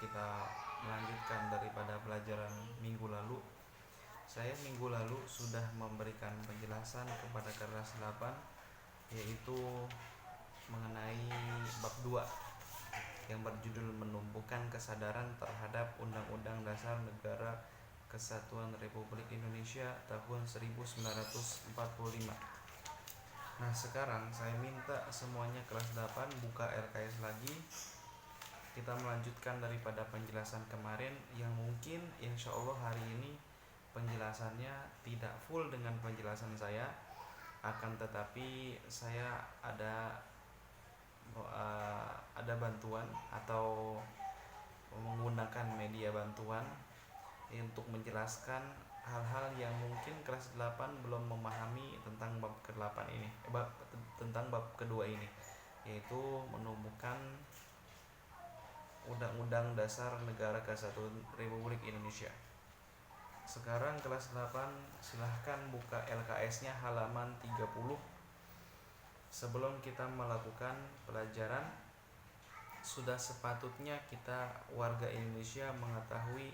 kita melanjutkan daripada pelajaran minggu lalu. Saya minggu lalu sudah memberikan penjelasan kepada kelas 8, yaitu mengenai bab 2 yang berjudul menumbuhkan kesadaran terhadap Undang-Undang Dasar Negara Kesatuan Republik Indonesia tahun 1945. Nah, sekarang saya minta semuanya kelas 8 buka RKS lagi. Kita melanjutkan daripada penjelasan kemarin yang mungkin insya Allah hari ini penjelasannya tidak full dengan penjelasan saya, akan tetapi saya ada bantuan atau menggunakan media bantuan untuk menjelaskan hal-hal yang mungkin kelas 8 belum memahami tentang bab ke-8 ini, tentang bab kedua ini, yaitu menumbuhkan Undang-Undang Dasar Negara Kesatuan Republik Indonesia. Sekarang kelas 8 silahkan buka LKS-nya halaman 30. Sebelum kita melakukan pelajaran, sudah sepatutnya kita warga Indonesia mengetahui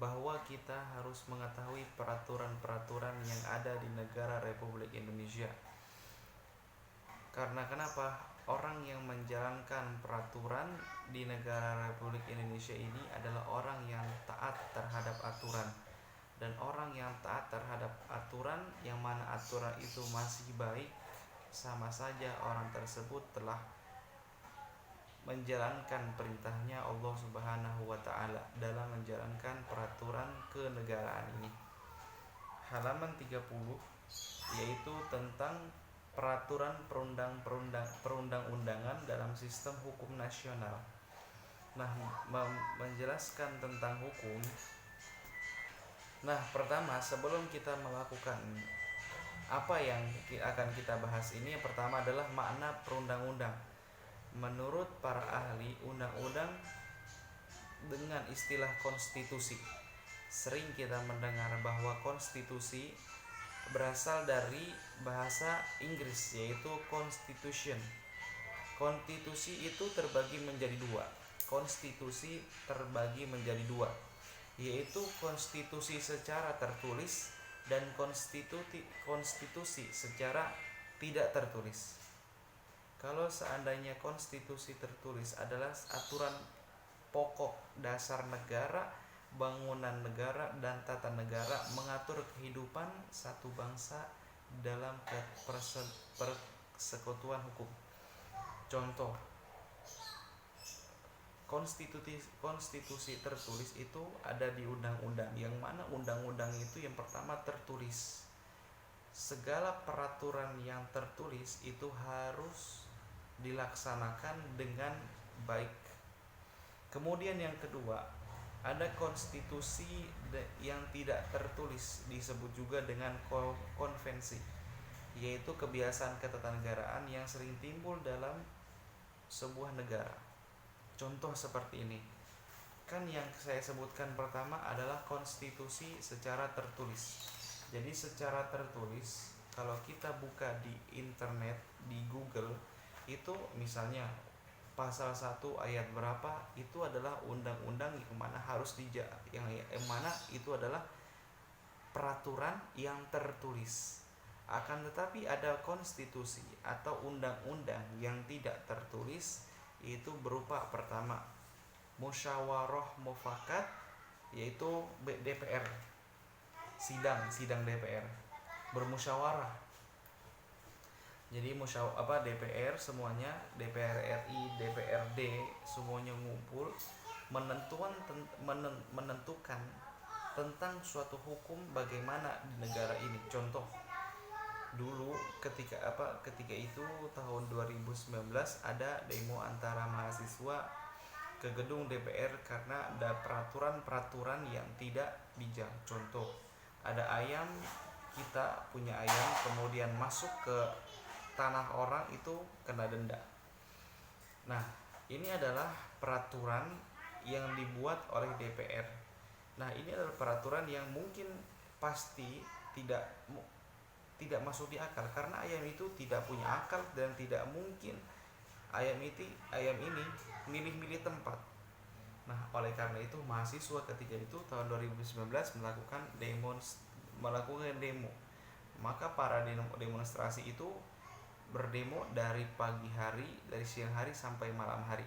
bahwa kita harus mengetahui peraturan-peraturan yang ada di negara Republik Indonesia. Karena kenapa? Orang yang menjalankan peraturan di negara Republik Indonesia ini adalah orang yang taat terhadap aturan. Dan orang yang taat terhadap aturan, yang mana aturan itu masih baik, sama saja orang tersebut telah menjalankan perintahnya Allah Subhanahu wa Ta'ala dalam menjalankan peraturan kenegaraan ini. Halaman 30 yaitu tentang peraturan perundang-undangan dalam sistem hukum nasional. Nah, menjelaskan tentang hukum. Nah, pertama sebelum kita melakukan apa yang akan kita bahas ini, yang pertama adalah makna perundang-undang. Menurut para ahli undang-undang dengan istilah konstitusi, sering kita mendengar bahwa konstitusi berasal dari bahasa Inggris, yaitu constitution. Konstitusi itu terbagi menjadi dua. Konstitusi terbagi menjadi dua, yaitu konstitusi secara tertulis dan konstitusi secara tidak tertulis. Kalau seandainya konstitusi tertulis adalah aturan pokok dasar negara, bangunan negara, dan tata negara, mengatur kehidupan satu bangsa dalam persekutuan hukum. Contoh, konstitusi tertulis itu ada di undang-undang, yang mana undang-undang itu yang pertama tertulis. Segala peraturan yang tertulis itu harus dilaksanakan dengan baik. Kemudian yang kedua, ada konstitusi yang tidak tertulis, disebut juga dengan konvensi, yaitu kebiasaan ketatanegaraan yang sering timbul dalam sebuah negara. Contoh seperti ini. Kan yang saya sebutkan pertama adalah konstitusi secara tertulis. Jadi secara tertulis, kalau kita buka di internet, di Google, itu misalnya pasal 1 ayat berapa, itu adalah undang-undang yang mana harus yang mana itu adalah peraturan yang tertulis. Akan tetapi ada konstitusi atau undang-undang yang tidak tertulis, itu berupa pertama musyawarah mufakat, yaitu DPR, sidang DPR bermusyawarah. Jadi DPR semuanya, DPR RI, DPRD semuanya ngumpul menentukan tentang suatu hukum bagaimana di negara ini. Contoh, dulu ketika itu tahun 2019 ada demo antara mahasiswa ke gedung DPR karena ada peraturan yang tidak bijak. Contoh, ada ayam, kita punya ayam kemudian masuk ke tanah orang, itu kena denda. Nah, ini adalah peraturan yang dibuat oleh DPR. Nah, ini adalah peraturan yang mungkin pasti tidak masuk di akal, karena ayam itu tidak punya akal dan tidak mungkin ayam ini milih-milih tempat. Nah, oleh karena itu mahasiswa ketika itu tahun 2019 melakukan demo. Maka para demonstrasi itu berdemo dari pagi hari, dari siang hari sampai malam hari.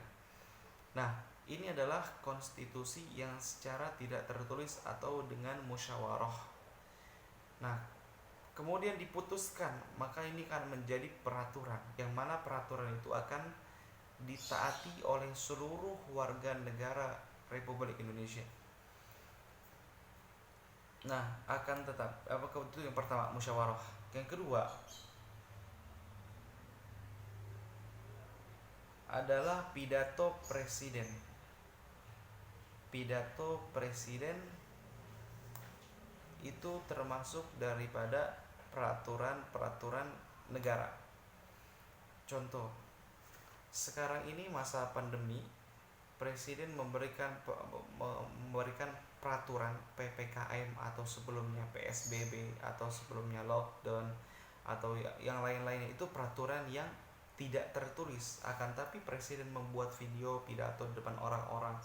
Nah, ini adalah konstitusi yang secara tidak tertulis atau dengan musyawarah. Nah, kemudian diputuskan, maka ini akan menjadi peraturan, yang mana peraturan itu akan ditaati oleh seluruh warga negara Republik Indonesia. Nah, akan tetap itu yang pertama, musyawarah. Yang kedua adalah pidato presiden. Pidato presiden itu termasuk daripada peraturan-peraturan negara. Contoh, sekarang ini masa pandemi, presiden memberikan peraturan PPKM atau sebelumnya PSBB atau sebelumnya lockdown atau yang lain-lainnya, itu peraturan yang tidak tertulis, akan tapi presiden membuat video pidato di depan orang-orang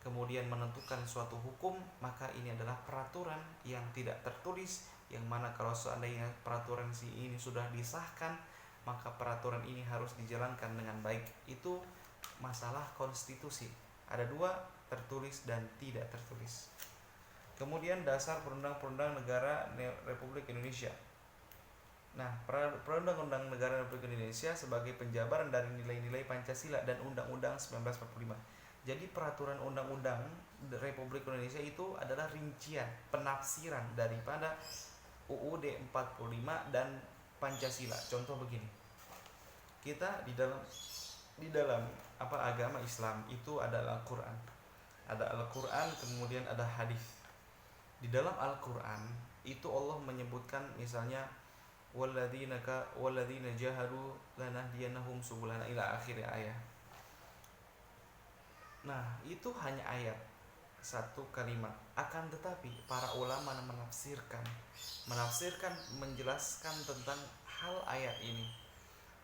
kemudian menentukan suatu hukum, maka ini adalah peraturan yang tidak tertulis, yang mana kalau seandainya peraturan ini sudah disahkan, maka peraturan ini harus dijalankan dengan baik. Itu masalah konstitusi. Ada dua, tertulis dan tidak tertulis. Kemudian dasar perundang-perundang negara Republik Indonesia. Nah, Perundang-undang Negara Republik Indonesia sebagai penjabaran dari nilai-nilai Pancasila dan Undang-Undang 1945. Jadi peraturan undang-undang Republik Indonesia itu adalah rincian penafsiran daripada UUD 45 dan Pancasila. Contoh begini. Kita di dalam agama Islam itu ada Al-Qur'an. Ada Al-Qur'an, kemudian ada hadis. Di dalam Al-Qur'an itu Allah menyebutkan misalnya walladzina jahadu lanahdiyannahum subulana ila akhir ayat. Nah, itu hanya ayat, satu kalimat. Akan tetapi para ulama menafsirkan, menjelaskan tentang hal ayat ini.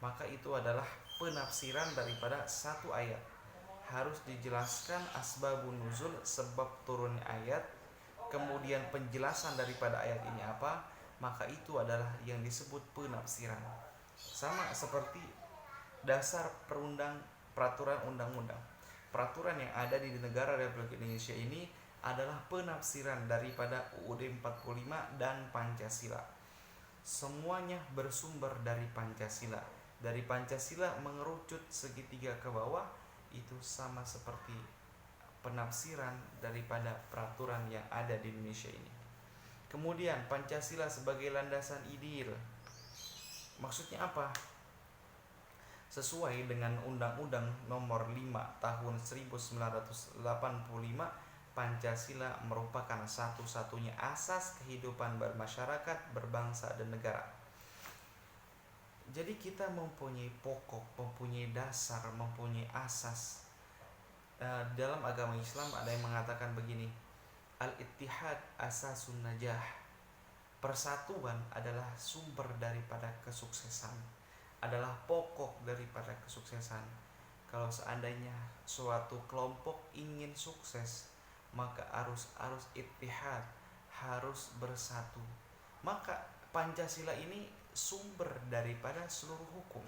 Maka itu adalah penafsiran daripada satu ayat. Harus dijelaskan asbabun nuzul, sebab turunnya ayat, kemudian penjelasan daripada ayat ini apa, maka itu adalah yang disebut penafsiran. Sama seperti dasar peraturan undang-undang. Peraturan yang ada di negara Republik Indonesia ini adalah penafsiran daripada UUD 45 dan Pancasila. Semuanya bersumber dari Pancasila. Dari Pancasila mengerucut segitiga ke bawah, itu sama seperti penafsiran daripada peraturan yang ada di Indonesia ini. Kemudian Pancasila sebagai landasan ideal. Maksudnya apa? Sesuai dengan Undang-Undang Nomor 5 Tahun 1985, Pancasila merupakan satu-satunya asas kehidupan bermasyarakat, berbangsa dan negara. Jadi kita mempunyai pokok, mempunyai dasar, mempunyai asas. Dalam agama Islam ada yang mengatakan begini, al-ittihad asasun najah. Persatuan adalah sumber daripada kesuksesan, adalah pokok daripada kesuksesan. Kalau seandainya suatu kelompok ingin sukses, maka harus ittihad, harus bersatu. Maka Pancasila ini sumber daripada seluruh hukum.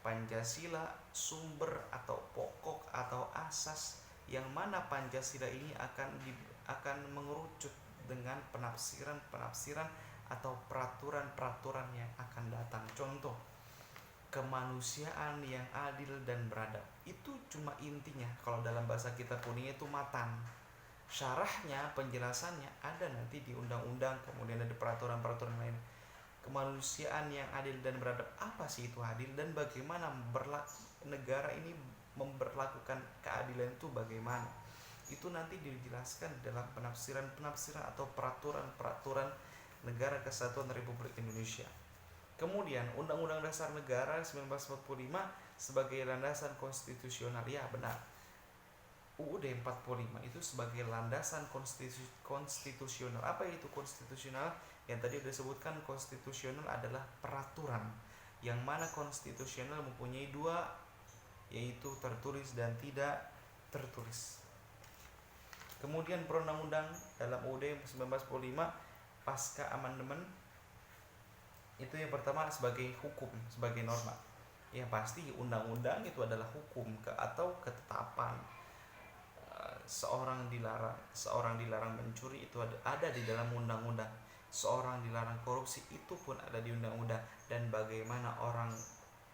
Pancasila sumber atau pokok atau asas, yang mana Pancasila ini akan mengerucut dengan penafsiran atau peraturan yang akan datang. Contoh, kemanusiaan yang adil dan beradab. Itu cuma intinya. Kalau dalam bahasa kita kuning itu matan. Syarahnya, penjelasannya ada nanti di undang-undang, kemudian ada peraturan-peraturan lain. Kemanusiaan yang adil dan beradab, apa sih itu adil, dan bagaimana negara ini memberlakukan keadilan itu bagaimana? Itu nanti dijelaskan dalam penafsiran atau peraturan negara Kesatuan Republik Indonesia. Kemudian Undang-Undang Dasar Negara 1945 sebagai landasan konstitusional, ya benar. UUD 45 itu sebagai landasan konstitusional. Apa itu konstitusional? Yang tadi sudah disebutkan, konstitusional adalah peraturan, yang mana konstitusional mempunyai dua, yaitu tertulis dan tidak tertulis. Kemudian perundang-undang dalam UUD 1945 pasca amandemen itu yang pertama sebagai hukum, sebagai norma. Ya pasti undang-undang itu adalah hukum atau ketetapan. Seorang dilarang mencuri itu ada di dalam undang-undang. Seorang dilarang korupsi itu pun ada di undang-undang. Dan bagaimana orang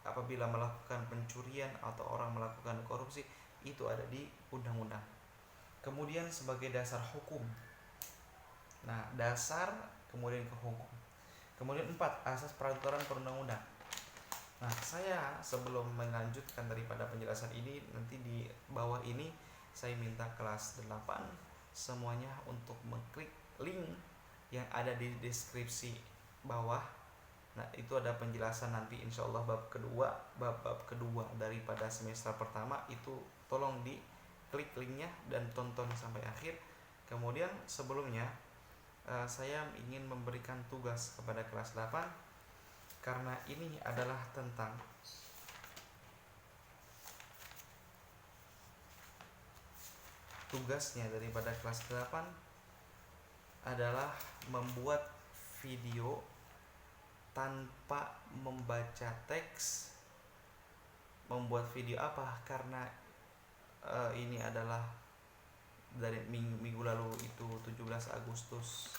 apabila melakukan pencurian atau orang melakukan korupsi itu ada di undang-undang. Kemudian sebagai dasar hukum. Nah, dasar kemudian ke hukum. Kemudian 4, asas peraturan perundang-undang. Nah, saya sebelum melanjutkan daripada penjelasan ini, nanti di bawah ini saya minta kelas 8 semuanya untuk mengklik link yang ada di deskripsi bawah. Nah, itu ada penjelasan nanti insya Allah bab kedua daripada semester pertama, itu tolong di klik linknya dan tonton sampai akhir. Kemudian sebelumnya saya ingin memberikan tugas kepada kelas 8 karena ini adalah tentang tugasnya daripada kelas 8 adalah membuat video tanpa membaca teks. Membuat video apa? Karena ini adalah dari minggu lalu itu 17 Agustus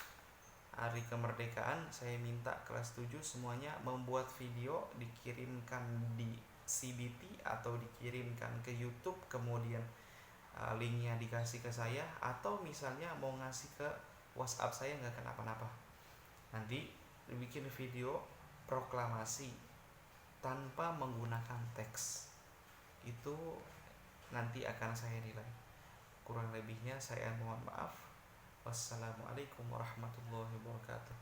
hari kemerdekaan. Saya minta kelas 7 semuanya membuat video, dikirimkan di CBT atau dikirimkan ke YouTube, kemudian linknya dikasih ke saya, atau misalnya mau ngasih ke WhatsApp saya, nggak kenapa-napa. Nanti dibikin video proklamasi tanpa menggunakan teks, itu nanti akan saya nilai. Kurang lebihnya saya mohon maaf. Wassalamualaikum warahmatullahi wabarakatuh.